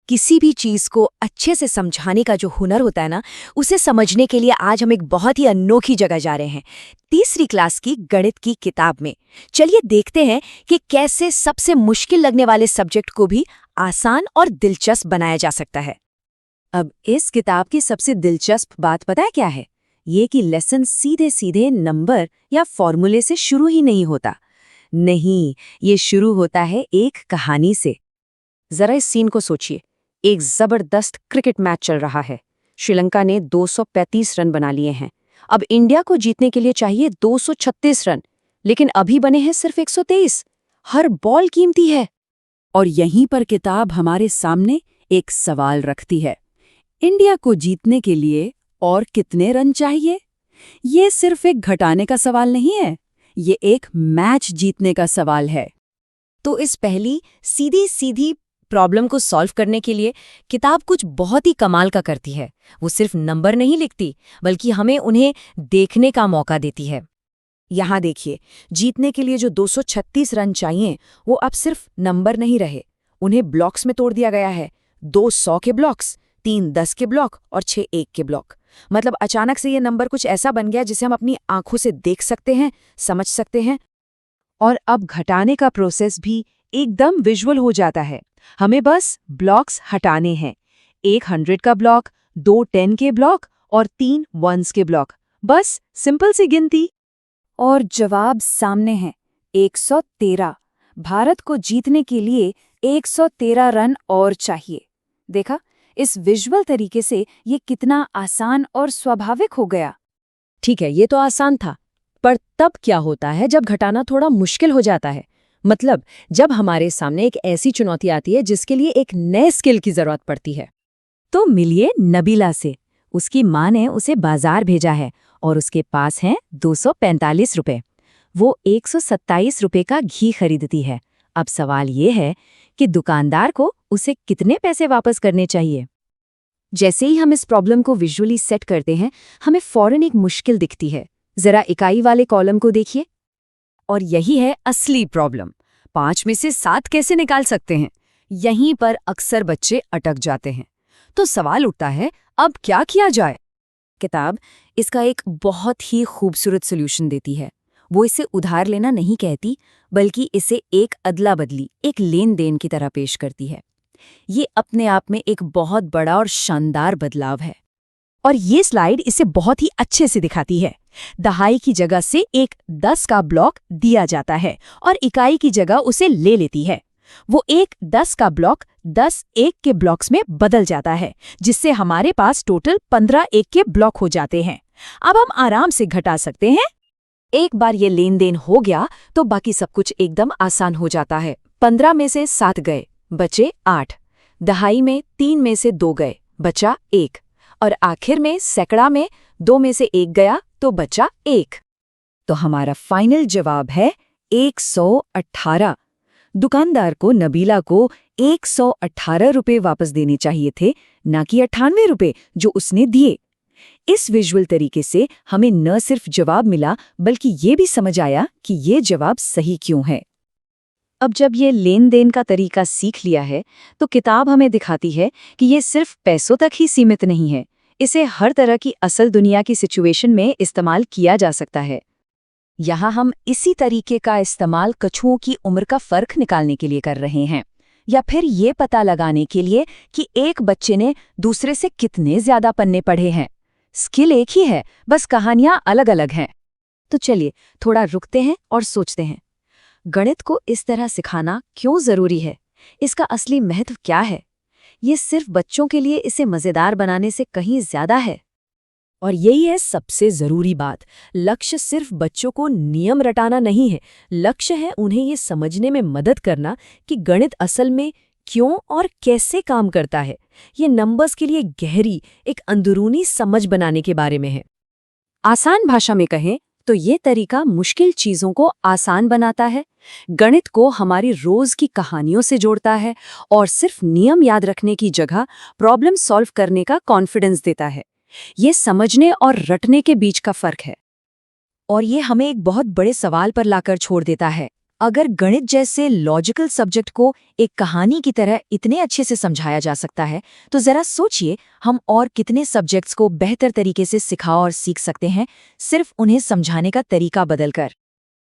किसी भी चीज को अच्छे से समझाने का जो हुनर होता है ना, उसे समझने के लिए आज हम एक बहुत ही अनोखी जगह जा रहे हैं, तीसरी क्लास की गणित की किताब में। चलिए देखते हैं कि कैसे सबसे मुश्किल लगने वाले सब्जेक्ट को भी आसान और दिलचस्प बनाया जा सकता है। अब इस किताब की सबसे दिलचस्प बात पता है क्या है? ये कि लेसन सीधे सीधे नंबर या फॉर्मूले से शुरू ही नहीं होता। नहीं, ये शुरू होता है एक कहानी से। जरा इस सीन को सोचिए। एक जबरदस्त क्रिकेट मैच चल रहा है। श्रीलंका ने 235 रन बना लिए हैं। अब इंडिया को जीतने के लिए चाहिए 236 रन, लेकिन अभी बने हैं सिर्फ 123। हर बॉल कीमती है। और यहीं पर किताब हमारे सामने एक सवाल रखती है। इंडिया को जीतने के लिए और कितने रन चाहिए? ये सिर्फ एक घटाने का सवाल नहीं है, ये एक मैच जीतने का सवाल है। तो इस पहली सीधी सीधी प्रॉब्लम को सॉल्व करने के लिए किताब कुछ बहुत ही कमाल का करती है। वो सिर्फ नंबर नहीं लिखती, बल्कि हमें उन्हें देखने का मौका देती है। यहाँ देखिए, जीतने के लिए जो 236 रन चाहिए, वो अब सिर्फ नंबर नहीं रहे। उन्हें ब्लॉक्स में तोड़ दिया गया है। 2 100 के ब्लॉक्स, 3 10 के ब्लॉक और 6 1 के ब्लॉक। मतलब अचानक से ये नंबर कुछ ऐसा बन गया जिसे हम अपनी आंखों से देख सकते हैं, समझ सकते हैं। और अब घटाने का प्रोसेस भी एकदम विजुअल हो जाता है। हमें बस ब्लॉक्स हटाने हैं। 100 का ब्लॉक, 2 10 के ब्लॉक और 3 1s के ब्लॉक। बस सिंपल सी गिनती। और जवाब सामने है, 113। भारत को जीतने के लिए 113 रन और चाहिए। देखा, इस विजुअल तरीके से ये कितना आसान और स्वाभाविक हो गया। ठीक है, ये तो आसान था, पर तब क्या होता है जब घटाना थोड़ा मुश्किल हो जाता है? मतलब जब हमारे सामने एक ऐसी चुनौती आती है जिसके लिए एक नए स्किल की जरूरत पड़ती है। तो मिलिए नबीला से। उसकी माँ ने उसे बाजार भेजा है और उसके पास हैं 245 रुपए। वो 127 रुपए का घी खरीदती है। अब सवाल ये है कि दुकानदार को उसे कितने पैसे वापस करने चाहिए? जैसे ही हम इस प्रॉब्लम को विजुअली सेट करते हैं, हमें फौरन एक मुश्किल दिखती है। जरा इकाई वाले कॉलम को देखिए। और यही है असली प्रॉब्लम। 5 में से 7 कैसे निकाल सकते हैं? यहीं पर अक्सर बच्चे अटक जाते हैं। तो सवाल उठता है, अब क्या किया जाए? किताब इसका एक बहुत ही खूबसूरत सॉल्यूशन देती है। वो इसे उधार लेना नहीं कहती, बल्कि इसे एक अदला बदली, एक लेन देन की तरह पेश करती है। ये अपने आप में एक बहुत बड़ा और शानदार बदलाव है। और ये स्लाइड इसे बहुत ही अच्छे से दिखाती है। दहाई की जगह से एक 10 का ब्लॉक दिया जाता है और इकाई की जगह उसे ले लेती है। वो एक 10 का ब्लॉक 10 1 के ब्लॉक्स में बदल जाता है, जिससे हमारे पास टोटल 15 1 के ब्लॉक हो जाते हैं। अब हम आराम से घटा सकते हैं। एक बार ये लेन देन हो गया तो बाकी सब कुछ एकदम आसान हो जाता है। 15 में से 7 गए, बचे 8। दहाई में 3 में से 2 गए, बचा 1। और आखिर में सैकड़ा में 2 में से 1 गया तो बचा 1। तो हमारा फाइनल जवाब है 118। दुकानदार को नबीला को 118 रुपए वापस देने चाहिए थे, ना कि 98 रुपए जो उसने दिए। इस विजुअल तरीके से हमें न सिर्फ जवाब मिला, बल्कि ये भी समझ आया कि ये जवाब सही क्यों है। अब जब ये लेन देन का तरीका सीख लिया है, तो किताब हमें दिखाती है कि ये सिर्फ पैसों तक ही सीमित नहीं है। इसे हर तरह की असल दुनिया की सिचुएशन में इस्तेमाल किया जा सकता है। यहाँ हम इसी तरीके का इस्तेमाल कछुओं की उम्र का फर्क निकालने के लिए कर रहे हैं, या फिर ये पता लगाने के लिए कि एक बच्चे ने दूसरे से कितने ज्यादा पन्ने पढ़े हैं। स्किल एक ही है, बस कहानियां अलग अलग हैं। तो चलिए थोड़ा रुकते हैं और सोचते हैं, गणित को इस तरह सिखाना क्यों जरूरी है? इसका असली महत्व क्या है? ये सिर्फ बच्चों के लिए इसे मजेदार बनाने से कहीं ज्यादा है। और यही है सबसे जरूरी बात। लक्ष्य सिर्फ बच्चों को नियम रटाना नहीं है, लक्ष्य है उन्हें ये समझने में मदद करना कि गणित असल में क्यों और कैसे काम करता है। ये नंबर्स के लिए गहरी, एक अंदरूनी समझ बनाने के बारे में है। आसान भाषा में कहें तो ये तरीका मुश्किल चीजों को आसान बनाता है, गणित को हमारी रोज की कहानियों से जोड़ता है और सिर्फ नियम याद रखने की जगह प्रॉब्लम सॉल्व करने का कॉन्फिडेंस देता है। ये समझने और रटने के बीच का फर्क है। और ये हमें एक बहुत बड़े सवाल पर लाकर छोड़ देता है, अगर गणित जैसे लॉजिकल सब्जेक्ट को एक कहानी की तरह इतने अच्छे से समझाया जा सकता है, तो जरा सोचिए हम और कितने सब्जेक्ट्स को बेहतर तरीके से सिखा और सीख सकते हैं, सिर्फ उन्हें समझाने का तरीका बदलकर।